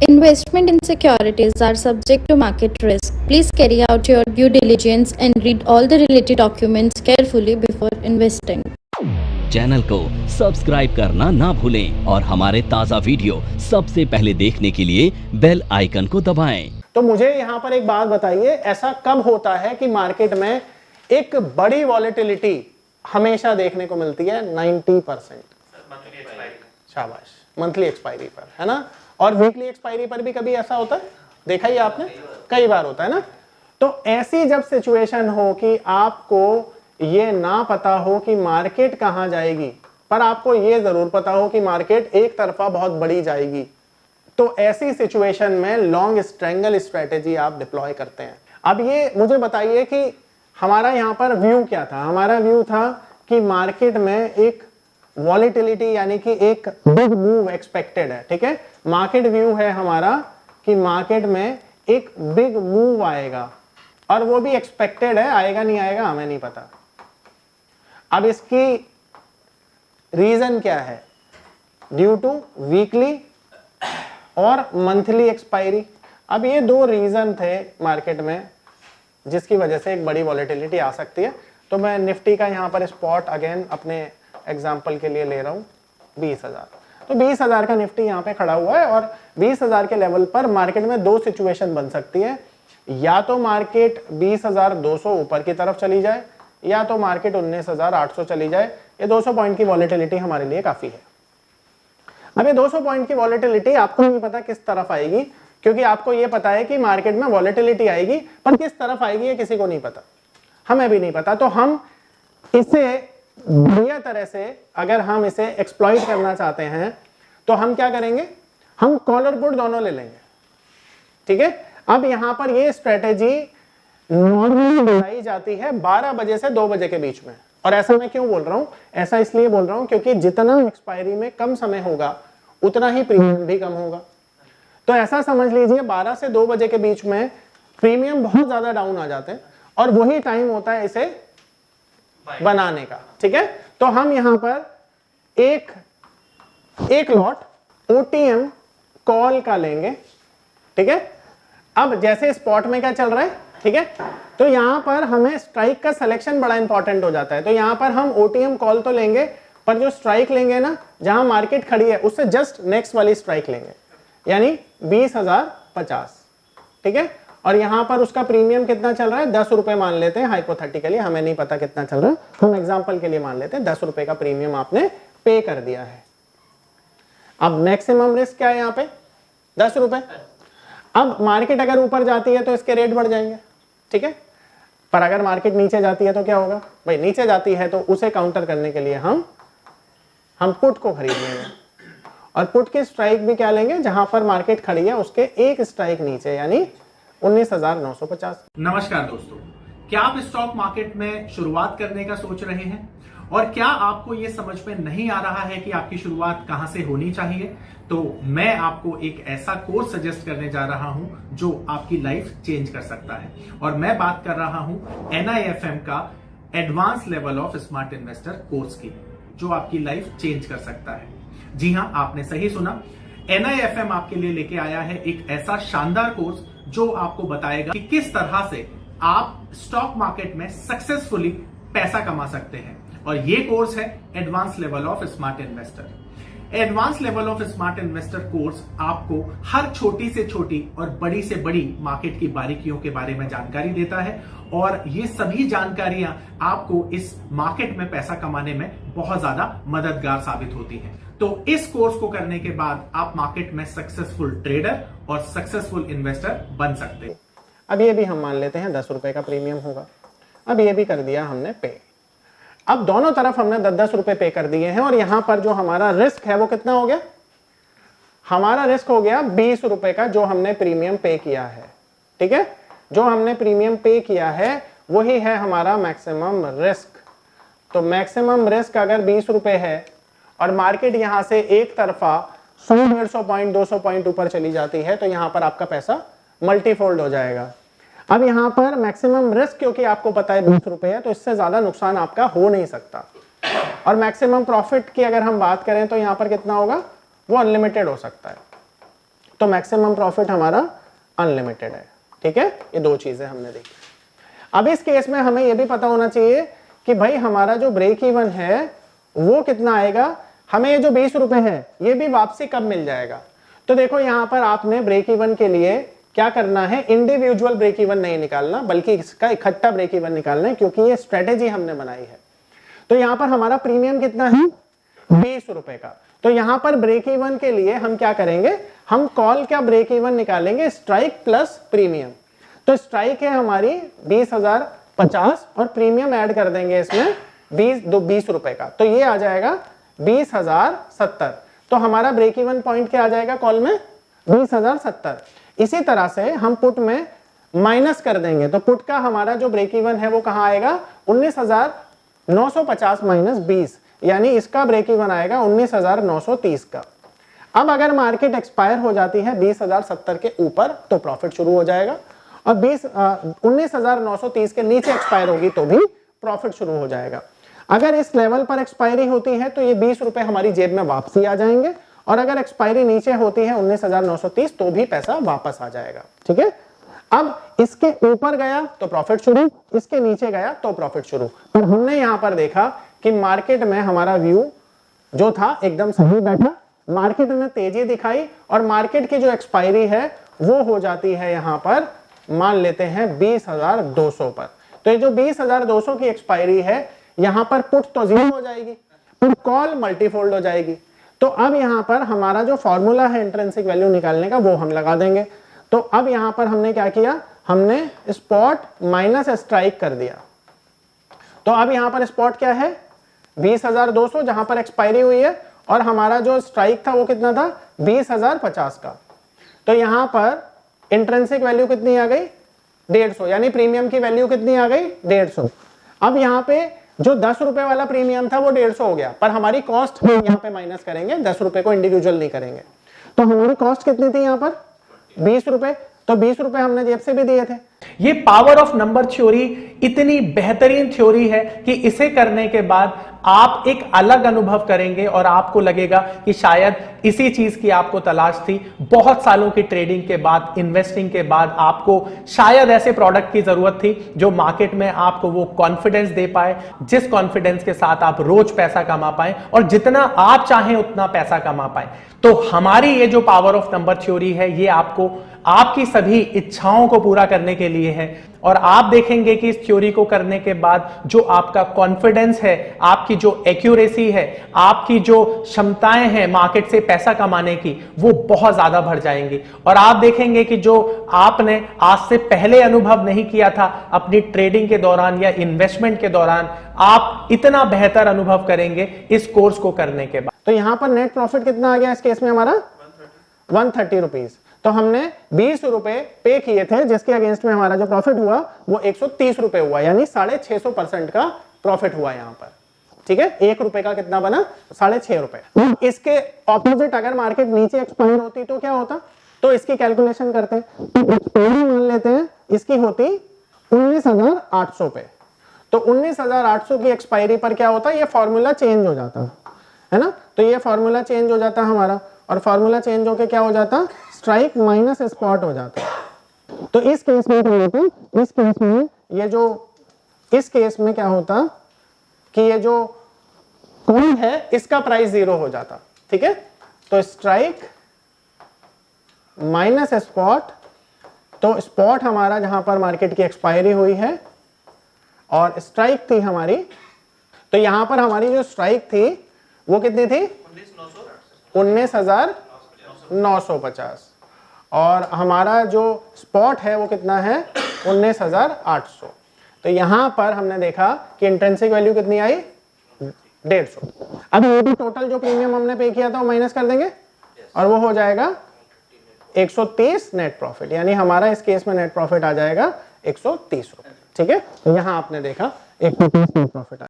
Investment in securities are subject to market risk. Please carry out your due diligence and read all the related documents carefully before investing. Channel को subscribe करना ना भूलें और हमारे ताज़ा video सबसे पहले देखने के लिए बेल आइकन को दबाएं। तो मुझे यहाँ पर एक बात बताइए, ऐसा कब होता है कि मार्केट में एक बड़ी वॉलेटिलिटी हमेशा देखने को मिलती है? 90%। शाबाश, मंथली एक्सपायरी पर, है ना। और वीकली एक्सपायरी पर भी कभी ऐसा होता है? देखा ही आपने, कई बार होता है ना। तो ऐसी जब सिचुएशन हो कि आपको ये ना पता हो कि मार्केट कहां जाएगी, पर आपको ये जरूर पता हो कि मार्केट एक तरफा बहुत बड़ी जाएगी, तो ऐसी सिचुएशन में लॉन्ग स्ट्रैंगल स्ट्रेटेजी आप डिप्लॉय करते हैं। अब ये मुझे बताइए कि हमारा यहाँ पर व्यू क्या था? हमारा व्यू था कि मार्केट में एक वॉलेटिलिटी यानी कि एक बिग मूव एक्सपेक्टेड है, ठीक है। मार्केट व्यू है हमारा कि मार्केट में एक बिग मूव आएगा और वो भी एक्सपेक्टेड है, आएगा नहीं आएगा हमें नहीं पता। अब इसकी रीजन क्या है? ड्यू टू वीकली और मंथली एक्सपायरी। अब ये दो रीजन थे मार्केट में जिसकी वजह से एक बड़ी वॉलेटिलिटी आ सकती है। तो मैं निफ्टी का यहाँ पर स्पॉट अगेन अपने एग्जाम्पल के लिए ले रहा हूँ 20,000। तो 20,000 का निफ्टी यहाँ पे खड़ा हुआ है और 20,000 के लेवल पर मार्केट में दो सिचुएशन बन सकती है। या तो मार्केट 20,200 ऊपर की तरफ चली जाए या तो मार्केट 19,800 चली जाए। ये 200 पॉइंट की वॉलेटिलिटी हमारे लिए काफी है। अब ये 200 पॉइंट की वॉलेटिलिटी आपको नहीं पता किस तरफ आएगी, क्योंकि आपको ये पता है कि मार्केट में वॉलेटिलिटी आएगी, पर किस तरफ आएगी ये किसी को नहीं पता, हमें भी नहीं पता। तो हम इसे बढ़िया तरह से अगर हम इसे एक्सप्लॉइट करना चाहते हैं तो हम क्या करेंगे? हम कॉल और पुट दोनों ले लेंगे, ठीक है। अब यहां पर ये स्ट्रेटेजी नॉर्मली बनाई जाती है 12 बजे से 2 बजे के बीच में। और ऐसा मैं क्यों बोल रहा हूं? ऐसा इसलिए बोल रहा हूं क्योंकि जितना एक्सपायरी में कम समय होगा उतना ही प्रीमियम भी कम होगा। तो ऐसा समझ लीजिए 12 से 2 बजे के बीच में प्रीमियम बहुत ज्यादा डाउन आ जाते हैं और वही टाइम होता है इसे बनाने का, ठीक है। तो हम यहां पर एक लॉट ओटीएम कॉल का लेंगे, ठीक है। अब जैसे स्पॉट में क्या चल रहा है, ठीक है, तो यहां पर हमें स्ट्राइक का सिलेक्शन बड़ा इंपॉर्टेंट हो जाता है। तो यहां पर हम ओटीएम कॉल तो लेंगे, पर जो स्ट्राइक लेंगे ना, जहां मार्केट खड़ी है उससे जस्ट नेक्स्ट वाली स्ट्राइक लेंगे, यानी 20,050, ठीक है। और यहां पर उसका प्रीमियम कितना चल रहा है? 10 रुपए मान लेते हैं हाइपोथेटिकली, हमें नहीं पता कितना चल रहा है, हम एग्जांपल के लिए मान लेते हैं 10 रुपए का प्रीमियम आपने पे कर दिया है। अब मैक्सिमम रिस्क क्या है यहाँ पे? 10 रुपए। अब मार्केट अगर ऊपर जाती है तो इसके रेट बढ़ जाएंगे, ठीक है। पर अगर मार्केट नीचे जाती है तो क्या होगा भाई? नीचे जाती है तो उसे काउंटर करने के लिए हम पुट को खरीद लेंगे और पुट की स्ट्राइक भी क्या लेंगे? जहां पर मार्केट खड़ी है उसके एक स्ट्राइक नीचे, यानी 19,950। नमस्कार दोस्तों, क्या आप स्टॉक मार्केट में शुरुआत करने का सोच रहे हैं और क्या आपको यह समझ में नहीं आ रहा है कि आपकी शुरुआत कहां से होनी चाहिए? तो मैं आपको एक ऐसा कोर्स सजेस्ट करने जा रहा हूं जो आपकी लाइफ चेंज कर सकता है। और मैं बात कर रहा हूं NIFM का advance level of smart investor course की, जो आपकी लाइफ चेंज कर सकता है। जी हां, आपने सही सुना, NIFM आपके लिए लेके आया है एक ऐसा शानदार कोर्स जो आपको बताएगा कि किस तरह से आप स्टॉक मार्केट में सक्सेसफुली पैसा कमा सकते हैं। और ये कोर्स है advance level of smart investor. Advance level of smart investor course आपको हर छोटी से छोटी और बड़ी से बड़ी मार्केट की बारीकियों के बारे में जानकारी देता है और ये सभी जानकारियां आपको इस मार्केट में पैसा कमाने में बहुत ज्यादा मददगार साबित होती हैं। तो इस कोर्स को करने के बाद आप मार्केट में सक्सेसफुल ट्रेडर और सक्सेसफुल इन्वेस्टर बन सकते हैं। अब ये भी हम मान लेते हैं 10 रुपए का प्रीमियम होगा। अब ये भी कर दिया हमने पे। अब दोनों तरफ हमने 10-10 रुपए पे कर दिए हैं और यहां पर जो हमारा रिस्क है वो कितना हो गया? हमारा रिस्क हो गया 20 रुपए का, जो हमने प्रीमियम पे किया है, ठीक है। जो हमने प्रीमियम पे किया है वही है हमारा मैक्सिमम रिस्क। तो मैक्सिमम रिस्क अगर 20 रुपए है और मार्केट यहां से एक तरफा 100-150 पॉइंट 200 पॉइंट ऊपर चली जाती है तो यहां पर आपका पैसा मल्टीफोल्ड हो जाएगा। अब यहां पर मैक्सिमम रिस्क क्योंकि आपको पता है 20 रुपए है, तो इससे ज्यादा नुकसान आपका हो नहीं सकता। और मैक्सिमम प्रॉफिट की अगर हम बात करें तो यहां पर कितना होगा? वो अनलिमिटेड हो सकता है। तो मैक्सिमम प्रॉफिट हमारा अनलिमिटेड है। ठीक है, ये दो चीजें हमने देखी। अब इस केस में हमें यह भी पता होना चाहिए कि भाई हमारा जो ब्रेक इवन है वो कितना आएगा, हमें ये जो 20 रुपए है ये भी वापसी कब मिल जाएगा। तो देखो यहां पर आपने ब्रेक इवन के लिए क्या करना है, इंडिविजुअल ब्रेक इवन नहीं निकालना बल्कि इसका इकट्ठा ब्रेक इवन निकालना है, क्योंकि ये स्ट्रेटेजी हमने बनाई है। तो यहां पर हमारा प्रीमियम कितना है, 20 रुपए का। तो यहां पर ब्रेक इवन के लिए हम क्या करेंगे, हम कॉल का ब्रेक इवन निकालेंगे स्ट्राइक प्लस प्रीमियम। तो स्ट्राइक है हमारी 20,050 और प्रीमियम ऐड कर देंगे इसमें 20 रुपए का, तो ये आ जाएगा 20,070। तो हमारा ब्रेक इवन पॉइंट क्या आ जाएगा कॉल में, 20,070। इसी तरह से हम पुट में माइनस कर देंगे, तो पुट का हमारा जो ब्रेक इवन है वो कहां आएगा, 19,950 माइनस 20, यानी इसका ब्रेक इवन आएगा 19,930 का। अब अगर मार्केट एक्सपायर हो जाती है 20,070 के ऊपर तो प्रॉफिट शुरू हो जाएगा, और 19,930 के नीचे एक्सपायर होगी तो भी प्रॉफिट शुरू हो जाएगा। अगर इस लेवल पर एक्सपायरी होती है तो ये 20 रुपए हमारी जेब में वापसी आ जाएंगे, और अगर एक्सपायरी नीचे होती है 19,930 तो भी पैसा वापस आ जाएगा। ठीक है, अब इसके ऊपर गया तो प्रॉफिट शुरू, इसके नीचे गया तो प्रॉफिट शुरू। पर हमने यहां पर देखा कि मार्केट में हमारा व्यू जो था एकदम सही बैठा, मार्केट ने तेजी दिखाई और मार्केट की जो एक्सपायरी है वो हो जाती है यहां पर, मान लेते हैं 20,200 पर। तो ये जो 20,200 की एक्सपायरी है यहां पर पुट तो 0 हो जाएगी, पर कॉल मल्टीफोल्ड हो जाएगी। तो अब यहां पर हमारा जो फॉर्मूला है इंट्रिंसिक वैल्यू निकालने का वो हम लगा देंगे। तो अब यहां पर हमने क्या किया, हमने स्पॉट माइनस स्ट्राइक कर दिया। तो अब यहां पर स्पॉट क्या है, 20,200 जहां पर एक्सपायरी हुई है, और हमारा जो स्ट्राइक था वो कितना था, 20,050 का। तो यहां पर इंट्रिंसिक वैल्यू कितनी आ गई, 150, यानी प्रीमियम की वैल्यू कितनी आ गई, 150। अब यहां पे जो 10 रुपए वाला प्रीमियम था वो 150 हो गया, पर हमारी कॉस्ट हम यहां पे माइनस करेंगे, 10 रुपए को इंडिविजुअल नहीं करेंगे। तो हमारी कॉस्ट कितनी थी यहां पर, 20 रुपए। तो 20 रुपए हमने जेब से भी दिए थे। ये पावर ऑफ नंबर थ्योरी इतनी बेहतरीन थ्योरी है कि इसे करने के बाद आप एक अलग अनुभव करेंगे और आपको लगेगा कि शायद इसी चीज की आपको तलाश थी। बहुत सालों की ट्रेडिंग के बाद, इन्वेस्टिंग के बाद आपको शायद ऐसे प्रोडक्ट की जरूरत थी जो मार्केट में आपको वो कॉन्फिडेंस दे पाए, जिस कॉन्फिडेंस के साथ आप रोज पैसा कमा पाए और जितना आप चाहें उतना पैसा कमा पाए। तो हमारी ये जो पावर ऑफ नंबर थ्योरी है ये आपको आपकी सभी इच्छाओं को पूरा करने के लिए है, और आप देखेंगे कि इस थ्योरी को करने के बाद जो आपका कॉन्फिडेंस है, आपकी जो एक्यूरेसी है, आपकी जो क्षमताएं हैं मार्केट से पैसा कमाने की, वो बहुत ज्यादा बढ़ जाएंगी। और आप देखेंगे कि जो आपने आज से पहले अनुभव नहीं किया था अपनी ट्रेडिंग के दौरान या इन्वेस्टमेंट के दौरान, आप इतना बेहतर अनुभव करेंगे इस कोर्स को करने के बाद। तो यहां पर नेट प्रॉफिट कितना आ गया इस केस में हमारा, 130 रुपीज। तो हमने 20 रुपए पे किए थे, जिसके अगेंस्ट में हमारा जो प्रॉफिट हुआ वो 130 रुपए हुआ, यानी 650% का प्रॉफिट हुआ यहां पर। ठीक है, 1 रुपए का कितना बना, 6.5 रुपए। इसके ऑपोजिट अगर मार्केट नीचे एक्सपायर होती तो क्या होता, तो इसकी कैलकुलेशन करते हैं। तो एक्सपायरी मान लेते हैं इसकी होती 19,800 पे। तो 19,800 की एक्सपायरी पर क्या होता, ये फॉर्मूला चेंज हो जाता है ना। तो ये फॉर्मूला चेंज हो जाता हमारा, और फॉर्मूला चेंज होके क्या हो जाता, स्ट्राइक माइनस स्पॉट हो जाता। तो इस केस में क्या होता, इस केस में ये जो, इस केस में क्या होता कि ये जो कॉल है इसका प्राइस 0 हो जाता। ठीक है, तो स्ट्राइक माइनस स्पॉट, तो स्पॉट हमारा जहां पर मार्केट की एक्सपायरी हुई है और स्ट्राइक थी हमारी, तो यहां पर हमारी जो स्ट्राइक थी वो कितनी थी, 19,950, और हमारा जो स्पॉट है वो कितना है, 19,800। तो यहां पर हमने देखा कि इंट्रिंसिक वैल्यू कितनी आई, 150। अब ये भी टोटल जो प्रीमियम हमने पे किया था वो माइनस कर देंगे, और वो हो जाएगा 130 नेट प्रॉफिट, यानी हमारा इस केस में नेट प्रॉफिट आ जाएगा 130 रुपए। ठीक है, तो यहां आपने देखा 130 नेट प्रॉफिट।